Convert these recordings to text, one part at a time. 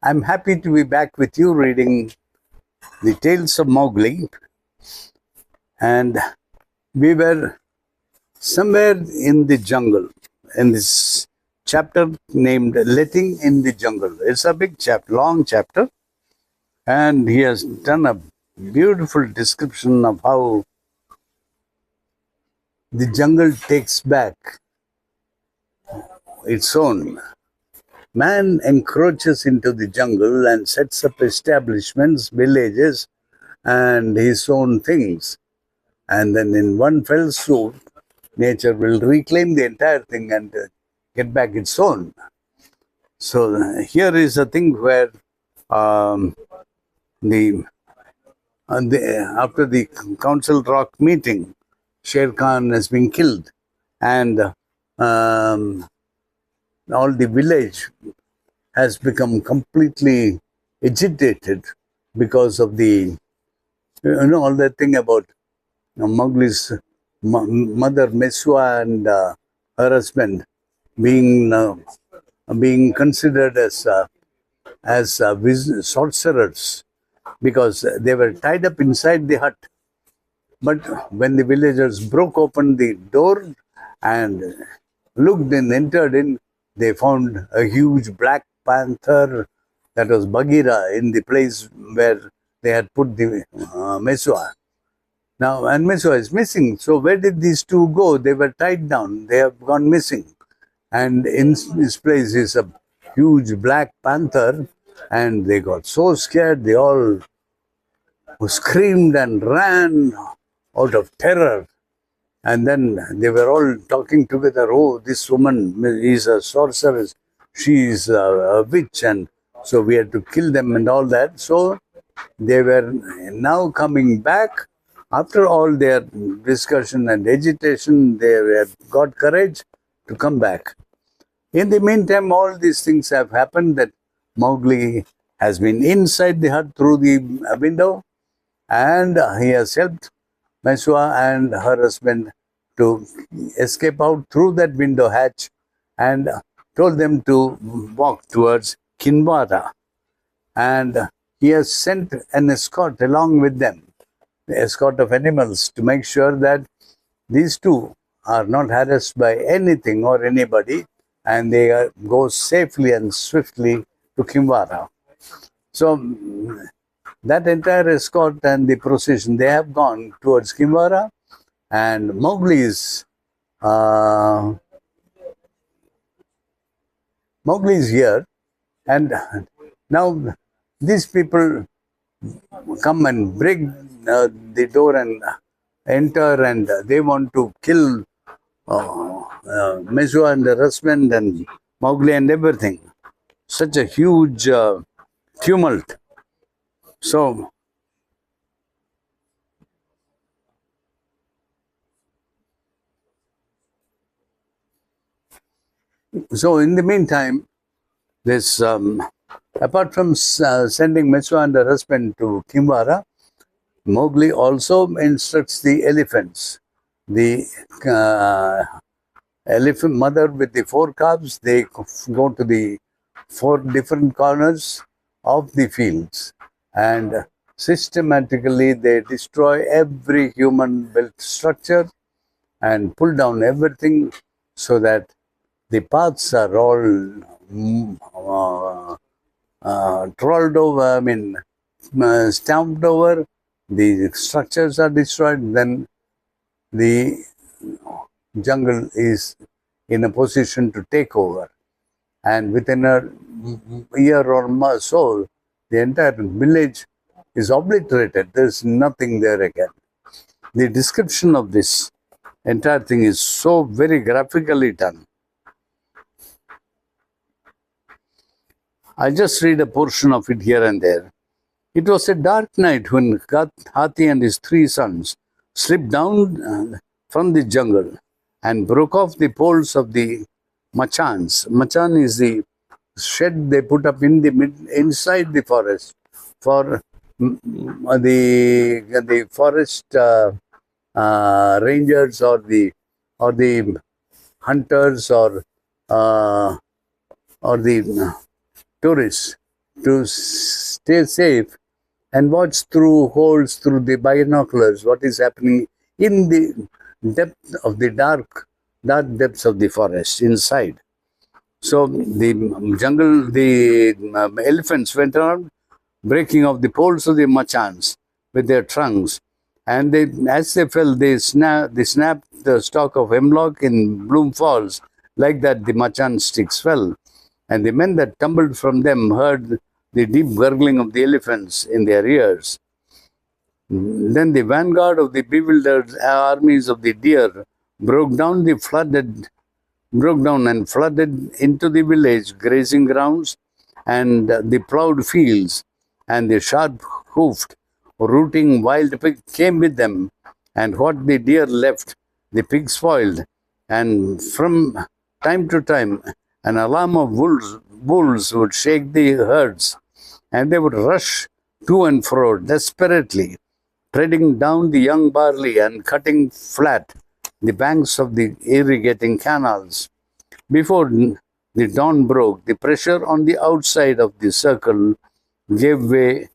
I'm happy to be back with you reading the Tales of Mowgli. And we were somewhere in the jungle in this chapter named Letting in the Jungle. It's a big chapter, long chapter. And he has done a beautiful description of how the jungle takes back its own. Man encroaches into the jungle and sets up establishments, villages, and his own things. And then in one fell swoop, nature will reclaim the entire thing and get back its own. So here is a thing where um, the, after the Council Rock meeting, Sher Khan has been killed, and all the village has become completely agitated because of the all that thing about Mowgli's mother Mesua and her husband being considered as sorcerers because they were tied up inside the hut. But when the villagers broke open the door and looked and entered in, they found a huge black panther that was Bagheera in the place where they had put the Mesua. Now, and Mesua is missing. So where did these two go? They were tied down. They have gone missing. And in this place is a huge black panther. And they got so scared, they all screamed and ran out of terror. And then they were all talking together. Oh, this woman is a sorceress. She is a witch. And so we had to kill them and all that. So they were now coming back. After all their discussion and agitation, they had got courage to come back. In the meantime, all these things have happened that Mowgli has been inside the hut through the window, and he has helped Mesua and her husband to escape out through that window hatch and told them to walk towards Kinwara. And he has sent an escort along with them, the escort of animals, to make sure that these two are not harassed by anything or anybody, and they go safely and swiftly to Kimwara. So that entire escort and the procession, they have gone towards Kimwara, and Mowgli is here, and now these people come and break the door and enter, and they want to kill Mesua and her husband and Mowgli and everything. Such a huge tumult. So in the meantime, this apart from sending Mesua and her husband to Kimwara, Mowgli also instructs the elephants. The elephant mother with the 4 calves, they go to the 4 different corners of the fields, and systematically they destroy every human built structure and pull down everything so that the paths are all trolled over, stamped over, the structures are destroyed, then the jungle is in a position to take over. And within a year or so, the entire village is obliterated. There's nothing there again. The description of this entire thing is so very graphically done. I'll just read a portion of it here and there. It was a dark night when Hathi and his 3 sons slipped down from the jungle and broke off the poles of the machans. Machan is the shed they put up inside the forest for the forest rangers or the hunters or the tourists to stay safe and watch through holes through the binoculars what is happening in the depth of the dark depths of the forest inside. So the elephants went around breaking off the poles of the machans with their trunks, and as they fell, they snapped the stalk of hemlock in bloom falls. Like that, the machan sticks fell, and the men that tumbled from them heard the deep gurgling of the elephants in their ears. Then the vanguard of the bewildered armies of the deer broke down the flooded broke down and flooded into the village grazing grounds and the plowed fields, and the sharp-hoofed, rooting wild pig came with them, and what the deer left, the pig spoiled, and from time to time an alarm of bulls would shake the herds, and they would rush to and fro desperately, treading down the young barley and cutting flat the banks of the irrigating canals. Before the dawn broke, the pressure on the outside of the circle gave way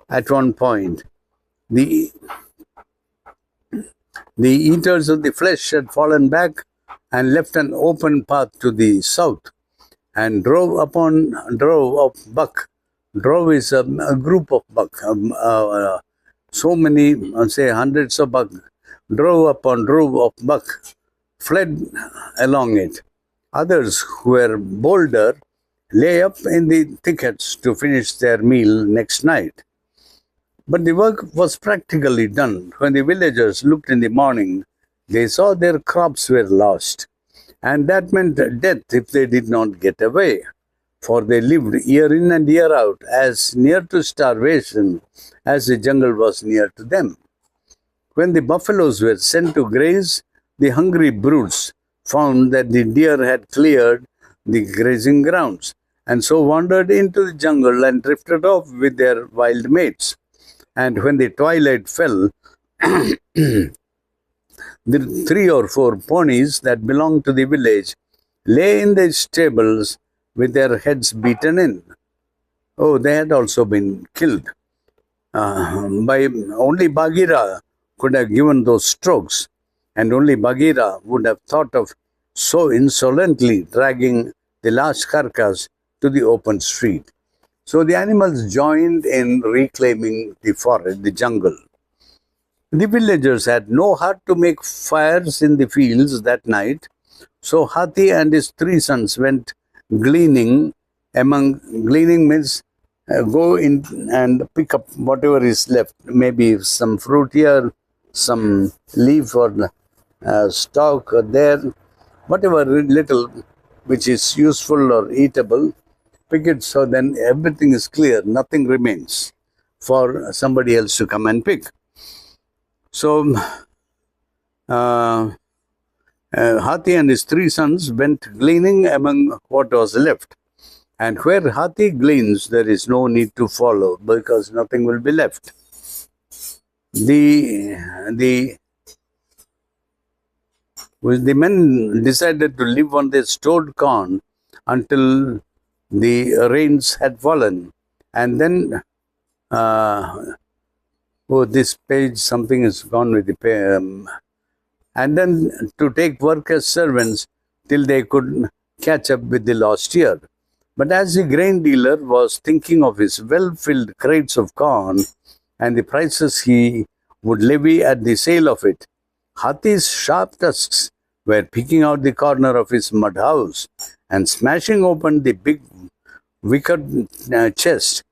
at one point. The, the eaters of the flesh had fallen back and left an open path to the south and drove of buck. Drove is a group of buck, so many, say hundreds of buck, drove upon drove of buck, fled along it. Others who were bolder lay up in the thickets to finish their meal next night. But the work was practically done. When the villagers looked in the morning, they saw their crops were lost, and that meant death if they did not get away, for they lived year in and year out as near to starvation as the jungle was near to them. When the buffaloes were sent to graze, the hungry brutes found that the deer had cleared the grazing grounds, and so wandered into the jungle and drifted off with their wild mates. And when the twilight fell, the 3 or 4 ponies that belonged to the village lay in the stables with their heads beaten in. Oh, they had also been killed. By only Bagheera could have given those strokes, and only Bagheera would have thought of so insolently dragging the last carcass to the open street. So the animals joined in reclaiming the forest, the jungle. The villagers had no heart to make fires in the fields that night, so Hathi and his 3 sons went gleaning. Gleaning means go in and pick up whatever is left, maybe some fruit here, some leaf or stalk there, whatever little which is useful or eatable, pick it, so then everything is clear, nothing remains for somebody else to come and pick. So Hathi and his 3 sons went gleaning among what was left. And where Hathi gleans, there is no need to follow, because nothing will be left. The men decided to live on their stored corn until the rains had fallen. And then, this page, something has gone with the page. And then to take work as servants till they could catch up with the lost year. But as the grain dealer was thinking of his well-filled crates of corn and the prices he would levy at the sale of it, Hathi's sharp tusks were picking out the corner of his mud house and smashing open the big wicker chest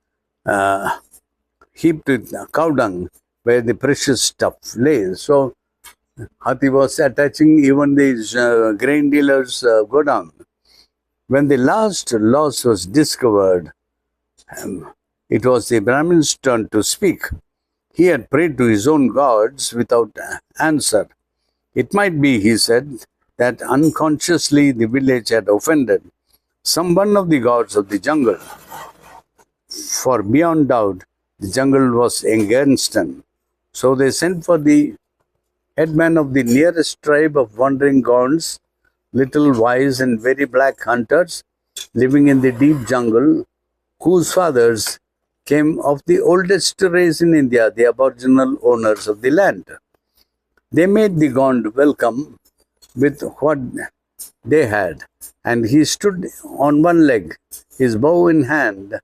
heaped with cow dung where the precious stuff lay. So Hathi was attaching even these grain dealers' godown. When the last loss was discovered, it was the Brahmin's turn to speak. He had prayed to his own gods without answer. It might be, he said, that unconsciously the village had offended some one of the gods of the jungle. For beyond doubt, the jungle was against them. So they sent for the headman of the nearest tribe of wandering gods, little wise and very black hunters living in the deep jungle, whose fathers came of the oldest race in India, the aboriginal owners of the land. They made the Gond welcome with what they had, and he stood on one leg, his bow in hand,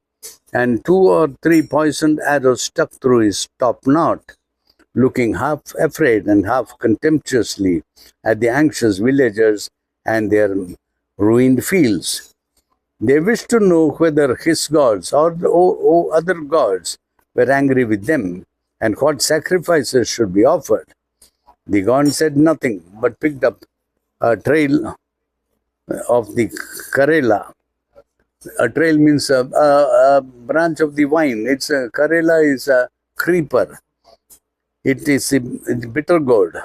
and 2 or 3 poisoned arrows stuck through his top knot, looking half afraid and half contemptuously at the anxious villagers and their ruined fields. They wished to know whether his gods or other gods were angry with them and what sacrifices should be offered. The god said nothing but picked up a trail of the Karela. A trail means a branch of the vine. Karela is a creeper. It is a bitter gourd.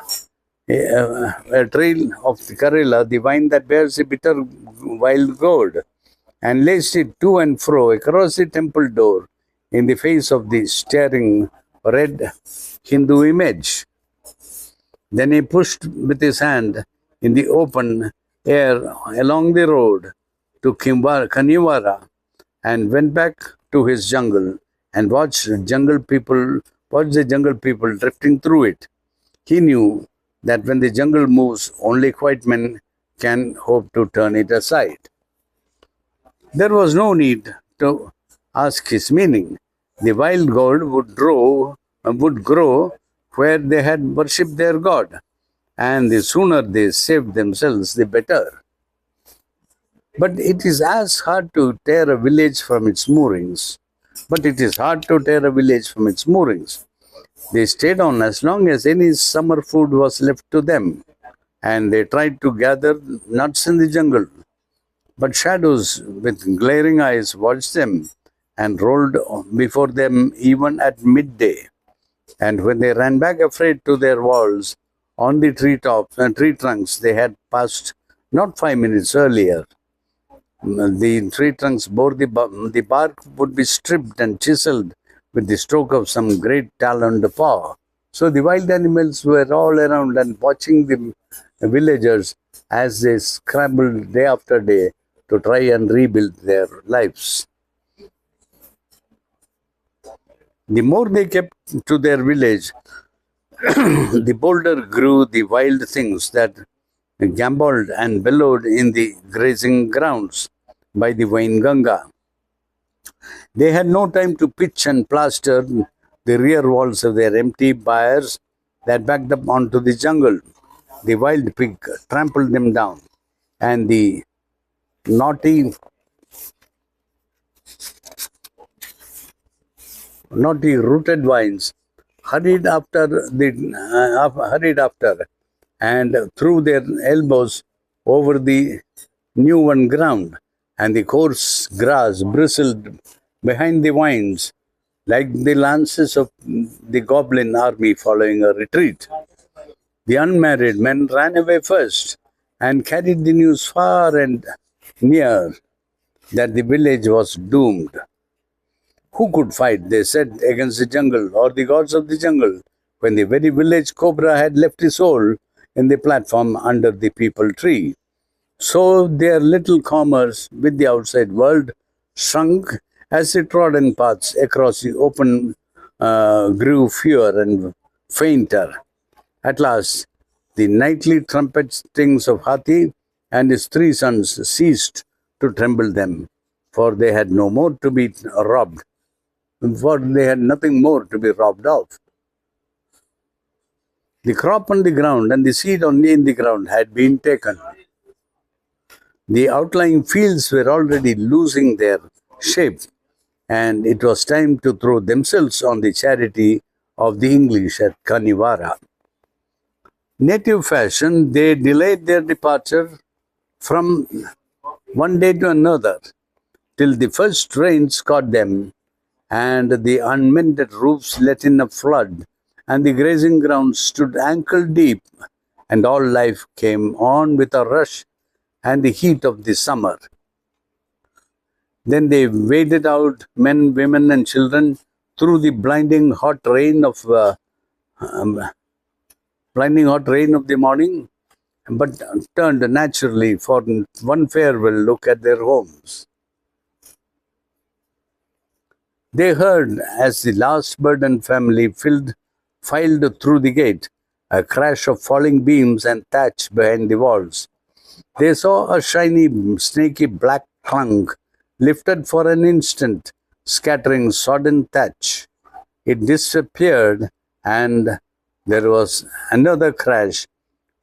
A trail of the Karela, the vine that bears a bitter wild gourd, and laced it to and fro across the temple door in the face of the staring red Hindu image. Then he pushed with his hand in the open air along the road to Kaniwara and went back to his jungle and watched the jungle people drifting through it. He knew that when the jungle moves, only white men can hope to turn it aside. There was no need to ask his meaning. The wild gourd would grow where they had worshipped their god, and the sooner they saved themselves, the better. But it is as hard to tear a village from its moorings. They stayed on as long as any summer food was left to them, and they tried to gather nuts in the jungle. But shadows with glaring eyes watched them and rolled before them even at midday. And when they ran back afraid to their walls on the treetops and tree trunks they had passed not 5 minutes earlier, the tree trunks bore the bark would be stripped and chiseled with the stroke of some great taloned paw. So the wild animals were all around and watching the villagers as they scrambled day after day to try and rebuild their lives. The more they kept to their village, the bolder grew the wild things that gamboled and bellowed in the grazing grounds by the Vainganga. They had no time to pitch and plaster the rear walls of their empty byres that backed up onto the jungle. The wild pig trampled them down, and the naughty rooted vines hurried after, and threw their elbows over the new won ground, and the coarse grass bristled behind the vines like the lances of the goblin army following a retreat. The unmarried men ran away first and carried the news far and near that the village was doomed. Who could fight, they said, against the jungle or the gods of the jungle, when the very village cobra had left his hole in the platform under the peepal tree? So their little commerce with the outside world shrunk as the trodden paths across the open grew fewer and fainter. At last, the nightly trumpet stings of Hathi and his 3 sons ceased to tremble them, for they had no more to be robbed, for they had nothing more to be robbed of. The crop on the ground and the seed in the ground had been taken. The outlying fields were already losing their shape, and it was time to throw themselves on the charity of the English at Kaniwara. Native fashion, they delayed their departure from one day to another till the first rains caught them and the unmended roofs let in a flood and the grazing ground stood ankle deep and all life came on with a rush and the heat of the summer. Then they waded out, men, women, and children, through the blinding hot rain of the morning, but turned naturally for one farewell look at their homes. They heard as the last burdened family filed through the gate, a crash of falling beams and thatch behind the walls. They saw a shiny, snaky black trunk lifted for an instant, scattering sodden thatch. It disappeared, and there was another crash,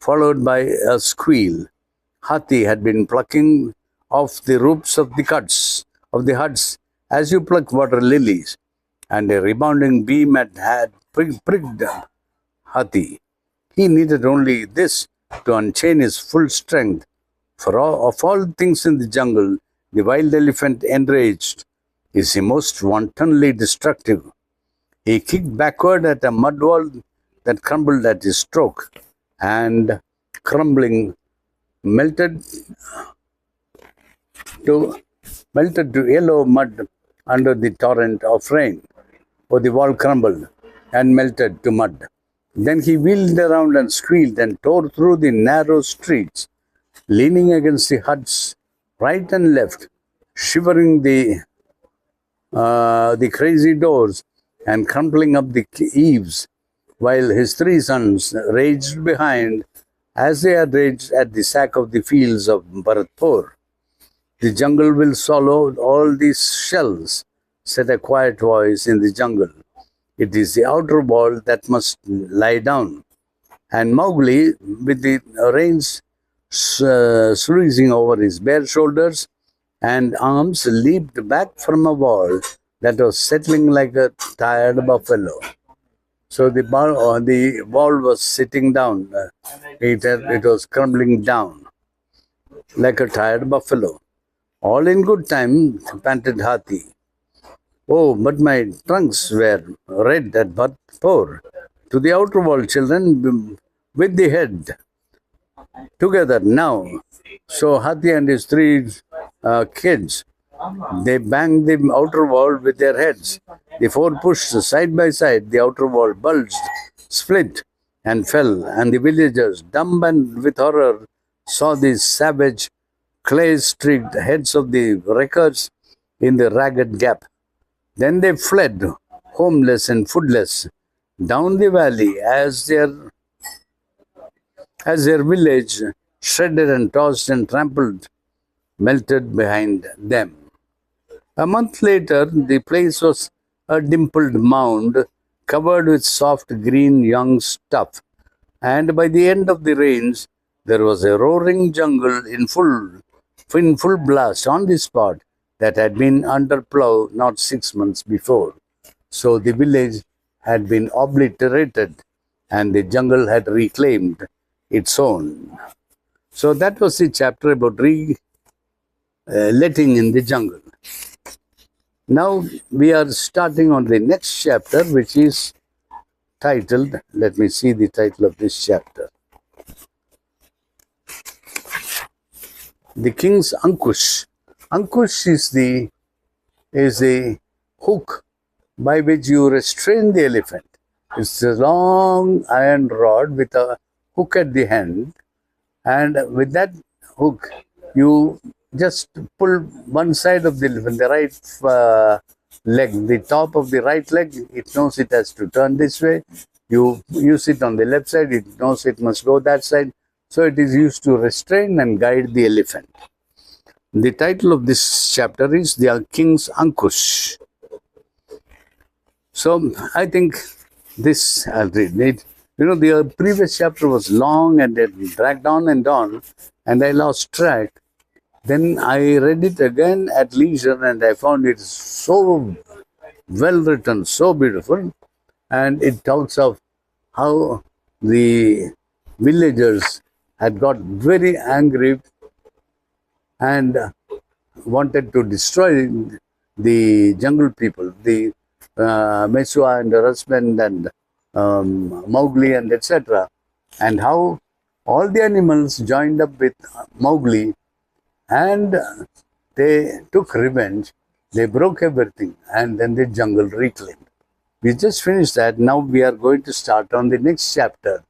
followed by a squeal. Hathi had been plucking off the roofs of the huts as you pluck water lilies, and a rebounding beam had pricked Hathi. He needed only this to unchain his full strength. Of all things in the jungle, the wild elephant, enraged, is the most wantonly destructive. He kicked backward at a mud wall that crumbled at his stroke, and crumbling melted to melted to yellow mud under the torrent of rain. For the wall crumbled and melted to mud. Then he wheeled around and squealed and tore through the narrow streets, leaning against the huts right and left, shivering the crazy doors and crumpling up the eaves, while his three sons raged behind as they had raged at the sack of the fields of Bharatpur. The jungle will swallow all these shells, said a quiet voice in the jungle. It is the outer wall that must lie down. And Mowgli, with the reins sluicing over his bare shoulders and arms, leaped back from a wall that was settling like a tired buffalo. So the wall was sitting down. It was crumbling down like a tired buffalo. All in good time, panted Hathi. Oh, but my trunks were red at Bharatpur. To the outer wall, children, with the head. Together now. So Hathi and his three kids, they banged the outer wall with their heads. The four pushed side by side. The outer wall bulged, split, and fell. And the villagers, dumb and with horror, saw these savage, clay-streaked heads of the wreckers in the ragged gap. Then they fled, homeless and foodless, down the valley as their village, shredded and tossed and trampled, melted behind them. A month later, the place was a dimpled mound covered with soft green young stuff, and by the end of the rains, there was a roaring jungle in full blast on the spot that had been under plough not 6 months before. So the village had been obliterated and the jungle had reclaimed its own. So that was the chapter about letting in the jungle. Now we are starting on the next chapter, which is titled, let me see the title of this chapter. The King's Ankush. Ankush is the hook by which you restrain the elephant. It's a long iron rod with a hook at the end, and with that hook, you just pull one side of the elephant, the right leg, the top of the right leg, it knows it has to turn this way. You use it on the left side, it knows it must go that side. So it is used to restrain and guide the elephant. The title of this chapter is The King's Ankush. So I think this, I'll read it. The previous chapter was long and it dragged on, and I lost track. Then I read it again at leisure and I found it so well written, so beautiful. And it talks of how the villagers had got very angry and wanted to destroy the jungle people, the Mesua and her husband and Mowgli and etc. And how all the animals joined up with Mowgli and they took revenge. They broke everything and then the jungle reclaimed. We just finished that. Now we are going to start on the next chapter.